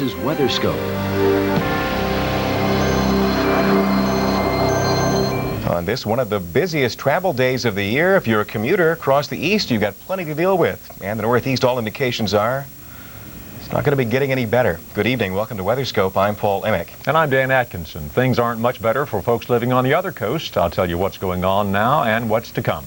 is WeatherScope. On this one of the busiest travel days of the year, if you're a commuter across the east, you've got plenty to deal with. And the Northeast, all indications are it's not going to be getting any better. Good evening. Welcome to WeatherScope. I'm Paul Emick. And I'm Dan Atkinson. Things aren't much better for folks living on the other coast. I'll tell you what's going on now and what's to come.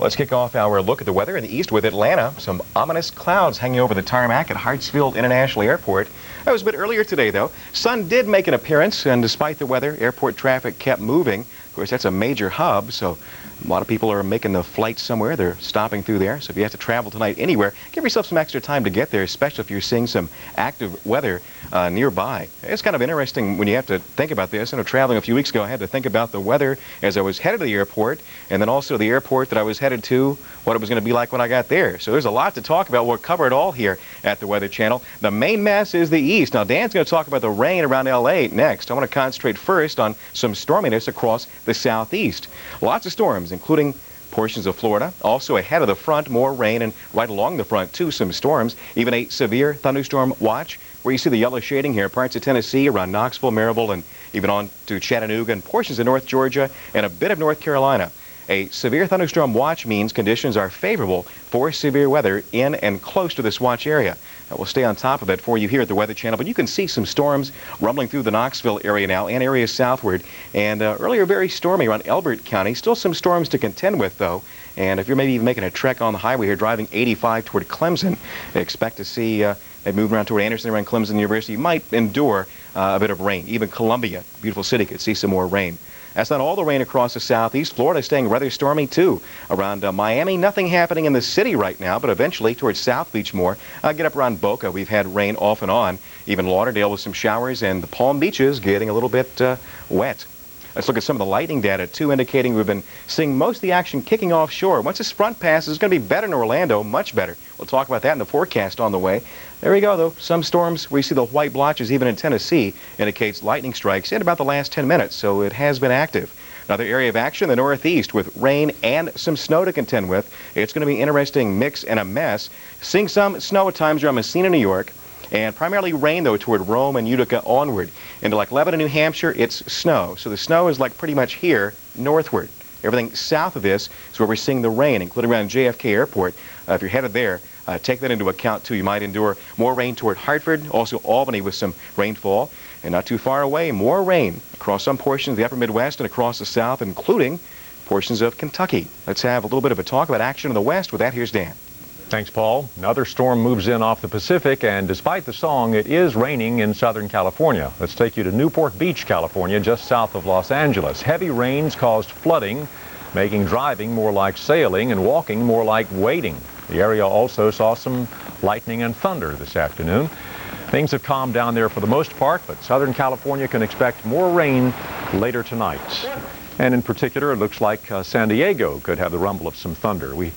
Let's kick off our look at the weather in the east with Atlanta. Some ominous clouds hanging over the tarmac at Hartsfield International Airport. That was a bit earlier today, though. Sun did make an appearance, and despite the weather, airport traffic kept moving. Of course, that's a major hub, so a lot of people are making the flight somewhere. They're stopping through there. So if you have to travel tonight anywhere, give yourself some extra time to get there, especially if you're seeing some active weather nearby. It's kind of interesting when you have to think about this. Traveling a few weeks ago, I had to think about the weather as I was headed to the airport, and then also the airport that I was headed to, what it was going to be like when I got there. So there's a lot to talk about. We'll cover it all here at the Weather Channel. The main mess is the east. Now, Dan's going to talk about the rain around L.A. next. I want to concentrate first on some storminess across the southeast. Lots of storms, including portions of Florida. Also ahead of the front, more rain, and right along the front, too, some storms. Even a severe thunderstorm watch, where you see the yellow shading here, parts of Tennessee, around Knoxville, Maryville, and even on to Chattanooga, and portions of North Georgia, and a bit of North Carolina. A severe thunderstorm watch means conditions are favorable for severe weather in and close to this watch area. We'll stay on top of it for you here at the Weather Channel, but you can see some storms rumbling through the Knoxville area now and areas southward. And earlier, very stormy around Elbert County. Still some storms to contend with, though. And if you're maybe even making a trek on the highway here, driving 85 toward Clemson, expect to see they move around toward Anderson, around Clemson University. You might endure a bit of rain. Even Columbia, beautiful city, could see some more rain. That's not all the rain across the southeast. Florida staying rather stormy, too. Around Miami, nothing happening in the city right now, but eventually towards South Beach more. Get up around Boca. We've had rain off and on. Even Lauderdale with some showers, and the Palm Beaches getting a little bit wet. Let's look at some of the lightning data, too, indicating we've been seeing most of the action kicking offshore. Once this front passes, it's going to be better in Orlando, much better. We'll talk about that in the forecast on the way. There we go, though. Some storms where you see the white blotches, even in Tennessee, indicates lightning strikes in about the last 10 minutes, so it has been active. Another area of action, the Northeast, with rain and some snow to contend with. It's going to be an interesting mix and a mess. Seeing some snow at times around Messina, New York. And primarily rain, though, toward Rome and Utica onward. Into like Lebanon, New Hampshire, it's snow. So the snow is like pretty much here northward. Everything south of this is where we're seeing the rain, including around JFK Airport. If you're headed there, take that into account, too. You might endure more rain toward Hartford, also Albany with some rainfall. And not too far away, more rain across some portions of the upper Midwest and across the South, including portions of Kentucky. Let's have a little bit of a talk about action in the West. With that, here's Dan. Thanks, Paul. Another storm moves in off the Pacific, and despite the song, it is raining in Southern California. Let's take you to Newport Beach, California, just south of Los Angeles. Heavy rains caused flooding, making driving more like sailing and walking more like wading. The area also saw some lightning and thunder this afternoon. Things have calmed down there for the most part, but Southern California can expect more rain later tonight. And in particular, it looks like San Diego could have the rumble of some thunder. We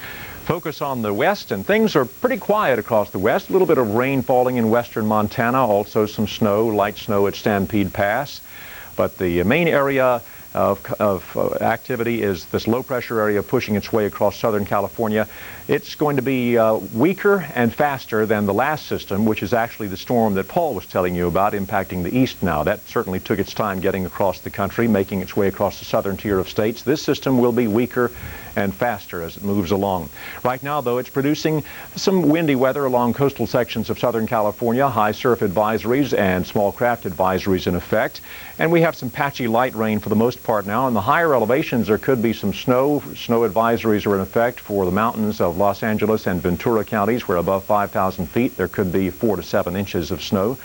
focus on the west, and things are pretty quiet across the west. A little bit of rain falling in western Montana, also some snow, light snow at Stampede Pass. But the main area of activity is this low-pressure area pushing its way across Southern California. It's going to be weaker and faster than the last system, which is actually the storm that Paul was telling you about impacting the east now. That certainly took its time getting across the country, making its way across the southern tier of states. This system will be weaker and faster as it moves along. Right now, though, it's producing some windy weather along coastal sections of Southern California, high surf advisories and small craft advisories in effect. And we have some patchy light rain for the most part now. In the higher elevations, there could be some snow. Snow advisories are in effect for the mountains of Los Angeles and Ventura counties, where above 5,000 feet there could be 4 to 7 inches of snow.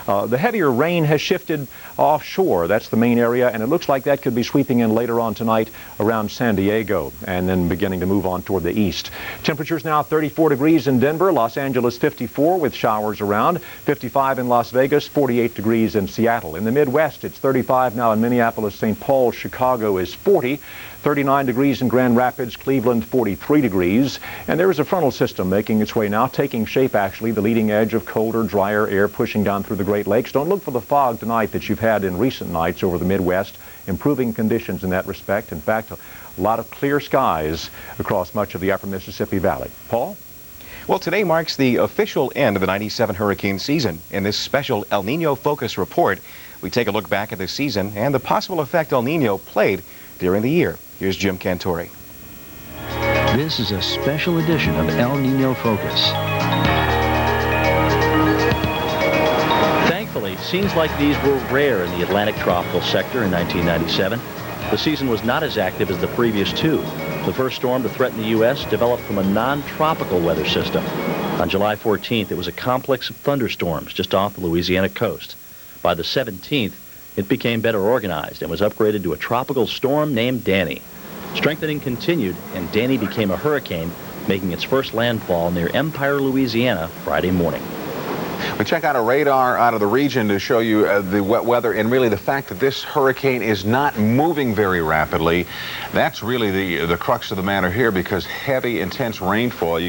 The heavier rain has shifted offshore. That's the main area, and it looks like that could be sweeping in later on tonight around San Diego and then beginning to move on toward the east. Temperatures now 34 degrees in Denver, Los Angeles 54 with showers around, 55 in Las Vegas, 48 degrees in Seattle. In the Midwest, it's 35 now in Minneapolis, St. Paul, Chicago is 40. 39 degrees in Grand Rapids, Cleveland 43 degrees. And there is a frontal system making its way now, taking shape actually, the leading edge of colder, drier air pushing down through the Great Lakes. Don't look for the fog tonight that you've had in recent nights over the Midwest. Improving conditions in that respect. In fact, a lot of clear skies across much of the upper Mississippi Valley. Paul? Well, today marks the official end of the 97 hurricane season. In this special El Nino Focus report, we take a look back at the season and the possible effect El Nino played during the year. Here's Jim Cantori. This is a special edition of El Nino Focus. Thankfully, scenes like these were rare in the Atlantic tropical sector in 1997. The season was not as active as the previous two. The first storm to threaten the U.S. developed from a non-tropical weather system. On July 14th, it was a complex of thunderstorms just off the Louisiana coast. By the 17th, it became better organized and was upgraded to a tropical storm named Danny. Strengthening continued, and Danny became a hurricane, making its first landfall near Empire, Louisiana, Friday morning. We check out a radar out of the region to show you the wet weather and really the fact that this hurricane is not moving very rapidly. That's really the crux of the matter here, because heavy, intense rainfall.